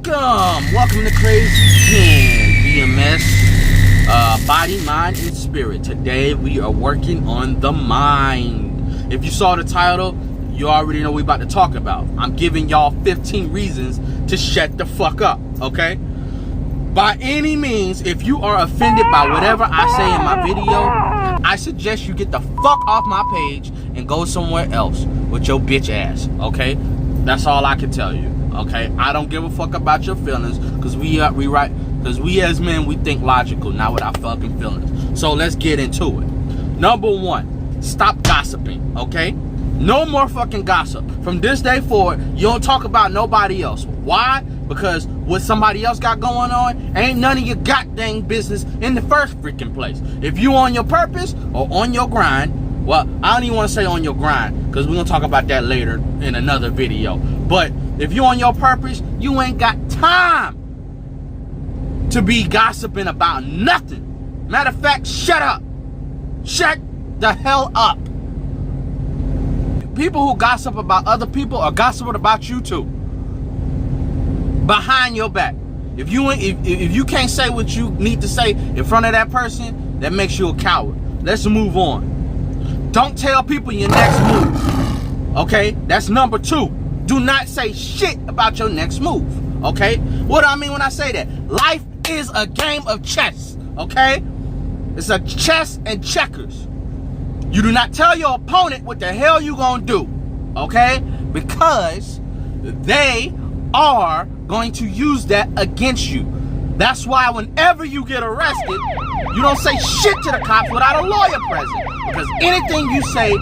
Welcome to Kraz-E BMS, body, mind, and spirit. Today we are working on the mind. If you saw the title, you already know what we're about to talk about. I'm giving y'all 15 reasons to shut the fuck up, okay? By any means, if you are offended by whatever I say in my video, I suggest you get the fuck off my page and go somewhere else with your bitch ass, okay? That's all I can tell you, okay? I don't give a fuck about your feelings, because we as men, we think logical, not with our fucking feelings. So let's get into it. Number one, stop gossiping, okay? No more fucking gossip. From this day forward, you don't talk about nobody else. Why? Because what somebody else got going on ain't none of your goddamn business in the first freaking place. If you on your purpose or on your grind, well, I don't even want to say on your grind, because we're going to talk about that later in another video. But if you on your purpose, you ain't got time to be gossiping about nothing. Matter of fact, shut up. Shut the hell up. People who gossip about other people are gossiping about you too. Behind your back. If you can't say what you need to say in front of that person, that makes you a coward. Let's move on. Don't tell people your next move. Okay? That's number two. Do not say shit about your next move. Okay? What do I mean when I say that? Life is a game of chess. Okay? It's a chess and checkers. You do not tell your opponent what the hell you gonna do. Okay? Because they are going to use that against you. That's why whenever you get arrested, you don't say shit to the cops without a lawyer present. Because anything you say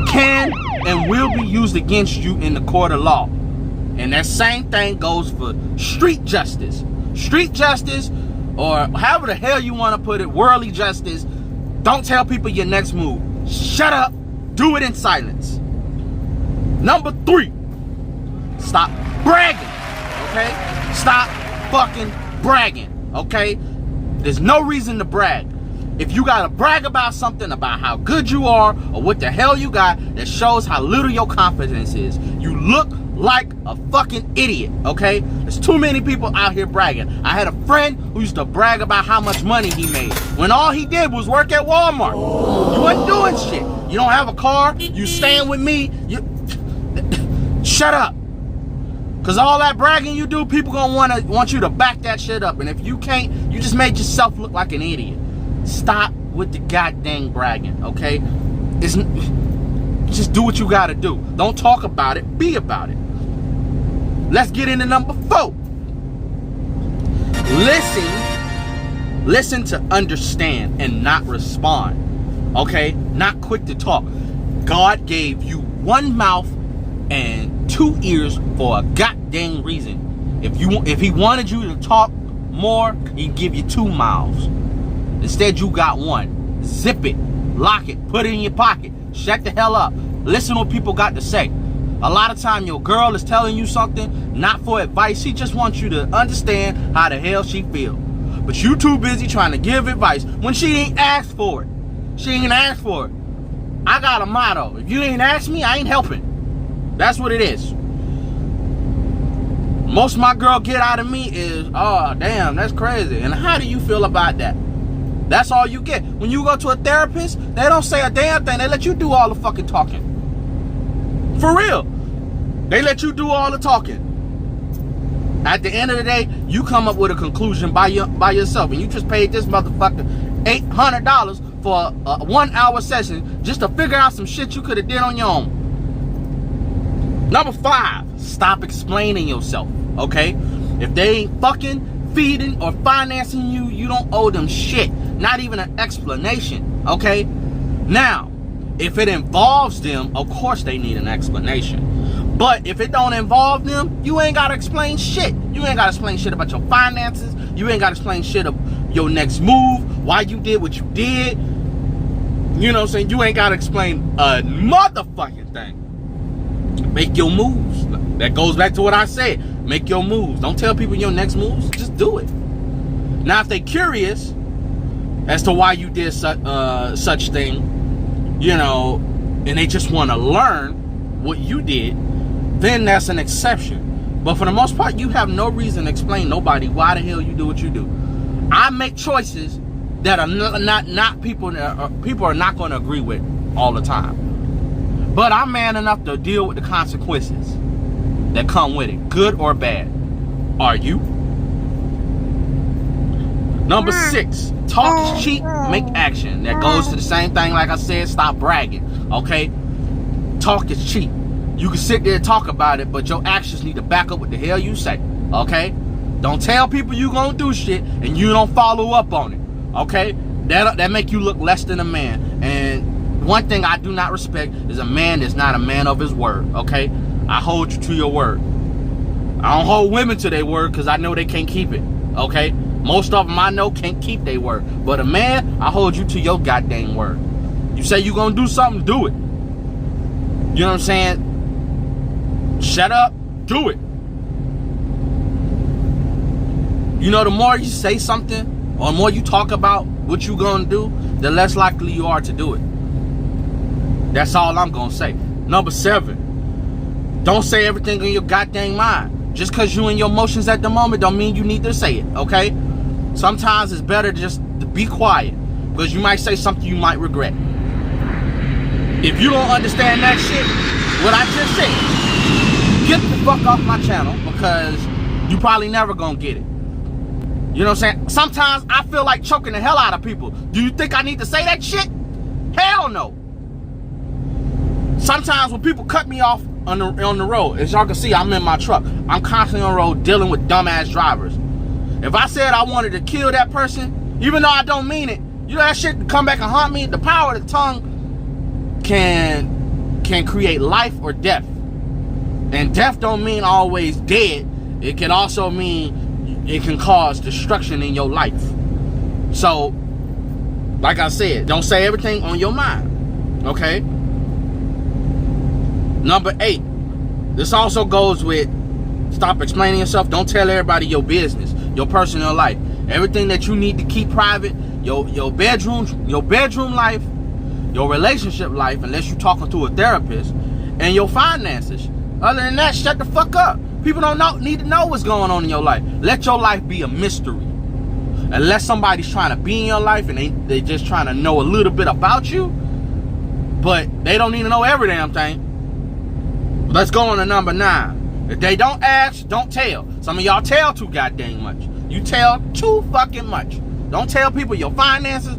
can and will be used against you in the court of law. And that same thing goes for street justice. Street justice, or however the hell you want to put it, worldly justice. Don't tell people your next move. Shut up. Do it in silence. Number three, stop bragging. Okay? Stop fucking bragging. Okay? There's no reason to brag. If you gotta brag about something, about how good you are or what the hell you got, that shows how little your confidence is. You look like a fucking idiot, okay? There's too many people out here bragging. I had a friend who used to brag about how much money he made when all he did was work at Walmart. You wasn't doing shit. You don't have a car. You staying with me. Shut up. Cause all that bragging you do, people gonna want you to back that shit up. And if you can't, you just made yourself look like an idiot. Stop with the goddamn bragging, okay? Just do what you gotta do. Don't talk about it, be about it. Let's get into number four. Listen to understand and not respond, okay? Not quick to talk. God gave you one mouth and two ears for a goddamn reason. If he wanted you to talk more, he'd give you two mouths. Instead, you got one. Zip it, lock it, put it in your pocket. Shut the hell up. Listen to what people got to say. A lot of time your girl is telling you something, not for advice. She just wants you to understand how the hell she feel. But you too busy trying to give advice when she ain't asked for it. She ain't asked for it. I got a motto. If you ain't asked me, I ain't helping. That's what it is. Most of my girl get out of me is, oh, damn, that's crazy. And how do you feel about that? That's all you get. When you go to a therapist, they don't say a damn thing. They let you do all the fucking talking. For real. They let you do all the talking. At the end of the day, you come up with a conclusion by yourself. And you just paid this motherfucker $800 for a 1 hour session just to figure out some shit you could have did on your own. Number five, stop explaining yourself, okay? If they ain't fucking, feeding, or financing you, you don't owe them shit. Not even an explanation, okay? Now, if it involves them, of course they need an explanation. But if it don't involve them, you ain't gotta explain shit. You ain't gotta explain shit about your finances. You ain't gotta explain shit of your next move, why you did what you did. You know what I'm saying? You ain't gotta explain a motherfucking thing. Make your moves. That goes back to what I said. Make your moves. Don't tell people your next moves. Just do it. Now, if they curious as to why you did such thing, you know, and they just want to learn what you did, then that's an exception. But for the most part, you have no reason to explain nobody why the hell you do what you do. I make choices that are not people are not going to agree with all the time. But I'm man enough to deal with the consequences that come with it, good or bad. Are you? Number 6, talk is cheap, make action. That goes to the same thing like I said, stop bragging, okay? Talk is cheap. You can sit there and talk about it, but your actions need to back up what the hell you say, okay? Don't tell people you gonna do shit and you don't follow up on it, okay? That make you look less than a man. And one thing I do not respect is a man that's not a man of his word, okay? I hold you to your word. I don't hold women to their word because I know they can't keep it, okay? Most of them I know can't keep their word. But a man, I hold you to your goddamn word. You say you gonna do something, do it. You know what I'm saying? Shut up, do it. You know, the more you say something or the more you talk about what you gonna do, the less likely you are to do it. That's all I'm gonna say. Number 7, don't say everything in your goddamn mind. Just because you in your emotions at the moment don't mean you need to say it, okay? Sometimes it's better just to be quiet because you might say something you might regret. If you don't understand that shit, what I just said, get the fuck off my channel because you probably never gonna get it. You know what I'm saying? Sometimes I feel like choking the hell out of people. Do you think I need to say that shit? Hell no. Sometimes when people cut me off on the road, as y'all can see, I'm in my truck. I'm constantly on the road dealing with dumbass drivers. If I said I wanted to kill that person, even though I don't mean it, you know that shit can come back and haunt me. The power of the tongue can create life or death. And death don't mean always dead. It can also mean it can cause destruction in your life. So, like I said, don't say everything on your mind, okay? Number 8, this also goes with stop explaining yourself. Don't tell everybody your business, your personal life. Everything that you need to keep private, your bedroom life, your relationship life, unless you're talking to a therapist, and your finances. Other than that, shut the fuck up. People need to know what's going on in your life. Let your life be a mystery. Unless somebody's trying to be in your life and they just trying to know a little bit about you, but they don't need to know every damn thing. Let's go on to number 9. If they don't ask, don't tell. Some of y'all tell too goddamn much. You tell too fucking much. Don't tell people your finances.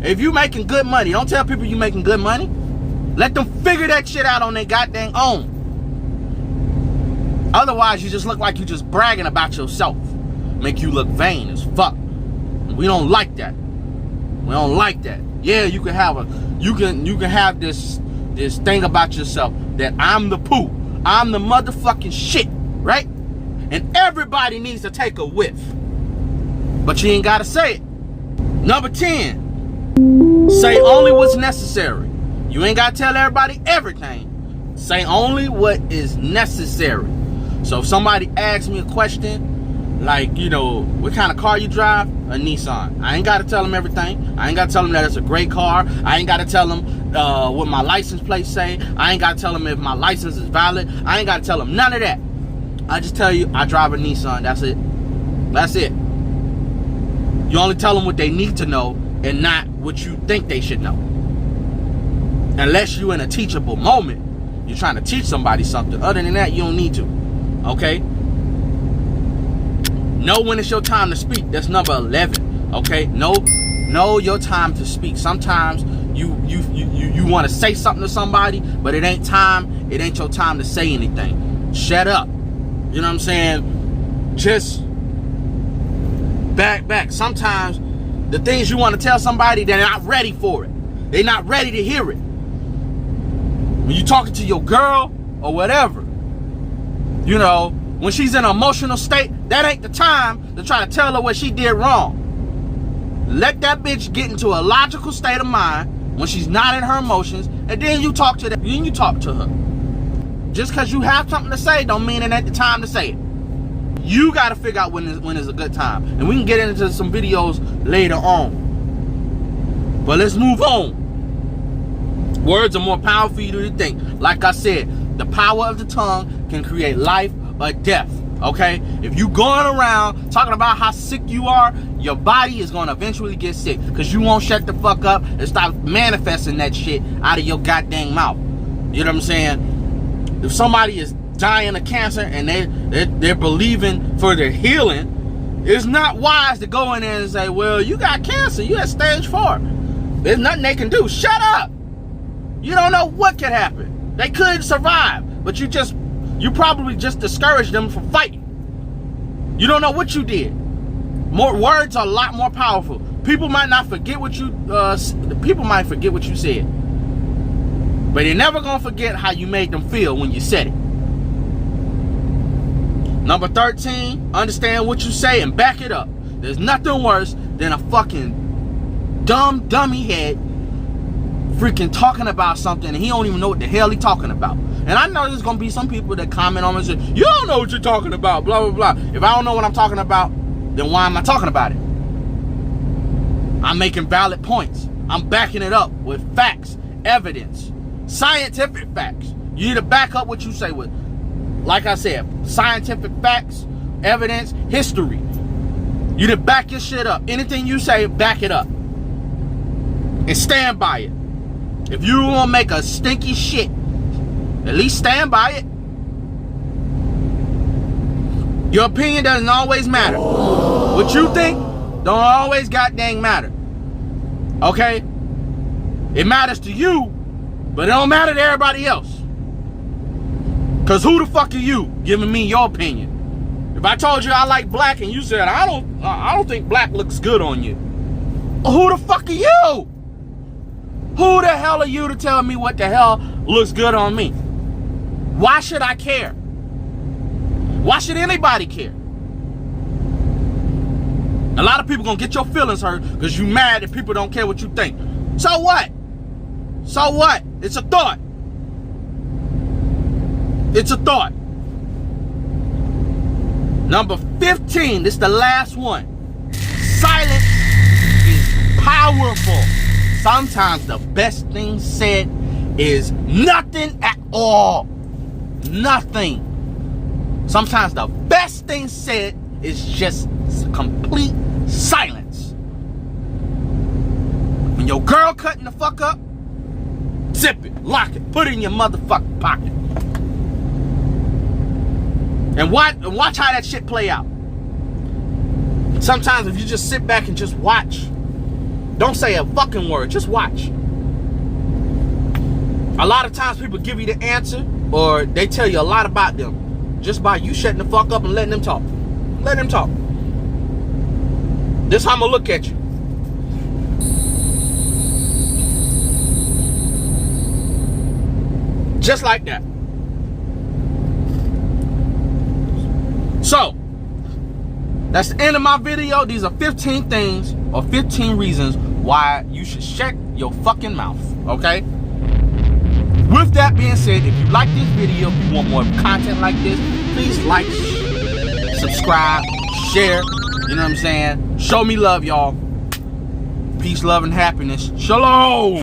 If you making good money, don't tell people you making good money. Let them figure that shit out on their goddamn own. Otherwise, you just look like you just bragging about yourself. Make you look vain as fuck. We don't like that. We don't like that. Yeah, you can have this thing about yourself that I'm the poo. I'm the motherfucking shit, right? And everybody needs to take a whiff. But you ain't gotta say it. Number 10, say only what's necessary. You ain't gotta tell everybody everything. Say only what is necessary. So if somebody asks me a question, like, you know, what kind of car you drive? A Nissan. I ain't got to tell them everything. I ain't got to tell them that it's a great car. I ain't got to tell them what my license plate say. I ain't got to tell them if my license is valid. I ain't got to tell them none of that. I just tell you, I drive a Nissan. That's it. That's it. You only tell them what they need to know and not what you think they should know. Unless you're in a teachable moment. You're trying to teach somebody something. Other than that, you don't need to. Okay? Know when it's your time to speak. That's number 11. Okay? Know your time to speak. Sometimes you want to say something to somebody, but it ain't your time to say anything. Shut up. You know what I'm saying? Just back. Sometimes the things you want to tell somebody, they're not ready for it. They're not ready to hear it. When you're talking to your girl or whatever, you know, when she's in an emotional state, that ain't the time to try to tell her what she did wrong. Let that bitch get into a logical state of mind when she's not in her emotions, and then you talk to her. Just because you have something to say don't mean it ain't the time to say it. You got to figure out when is a good time. And we can get into some videos later on. But let's move on. Words are more powerful than you think. Like I said, the power of the tongue can create life or death. Okay? If you going around talking about how sick you are, your body is gonna eventually get sick, because you won't shut the fuck up and stop manifesting that shit out of your goddamn mouth. You know what I'm saying? If somebody is dying of cancer and they're believing for their healing, it's not wise to go in there and say, well, you got cancer, you at stage 4. There's nothing they can do. Shut up. You don't know what could happen. They could survive, but you probably just discouraged them from fighting. You don't know what you did. More words are a lot more powerful. People might not forget what you people might forget what you said, but they're never gonna forget how you made them feel when you said it. Number 13, understand what you say and back it up. There's nothing worse than a fucking dummy head freaking talking about something and he don't even know what the hell he talking about. And I know there's gonna be some people that comment on me and say, you don't know what you're talking about, blah, blah, blah. If I don't know what I'm talking about, then why am I talking about it? I'm making valid points. I'm backing it up with facts, evidence, scientific facts. You need to back up what you say with, like I said, scientific facts, evidence, history. You need to back your shit up. Anything you say, back it up. And stand by it. If you want to make a stinky shit, at least stand by it. Your opinion doesn't always matter. What you think don't always goddamn matter. Okay? It matters to you, but it don't matter to everybody else. Because who the fuck are you giving me your opinion? If I told you I like black and you said, I don't think black looks good on you. Who the fuck are you? Who the hell are you to tell me what the hell looks good on me? Why should I care? Why should anybody care? A lot of people gonna get your feelings hurt because you mad that people don't care what you think. So what? So what? It's a thought. It's a thought. Number 15, this is the last one. Silence is powerful. Sometimes the best thing said is nothing at all. Nothing. Sometimes the best thing said is just complete silence. When your girl cutting the fuck up, zip it, lock it, put it in your motherfucking pocket. And watch how that shit play out. Sometimes if you just sit back and just watch, don't say a fucking word, just watch. A lot of times people give you the answer or they tell you a lot about them just by you shutting the fuck up and letting them talk. Let them talk. This how I'm gonna look at you. Just like that. So, that's the end of my video. These are 15 things or 15 reasons why you should shut your fucking mouth, okay? With that being said, if you like this video, if you want more content like this, please like, subscribe, share, you know what I'm saying? Show me love, y'all. Peace, love, and happiness. Shalom!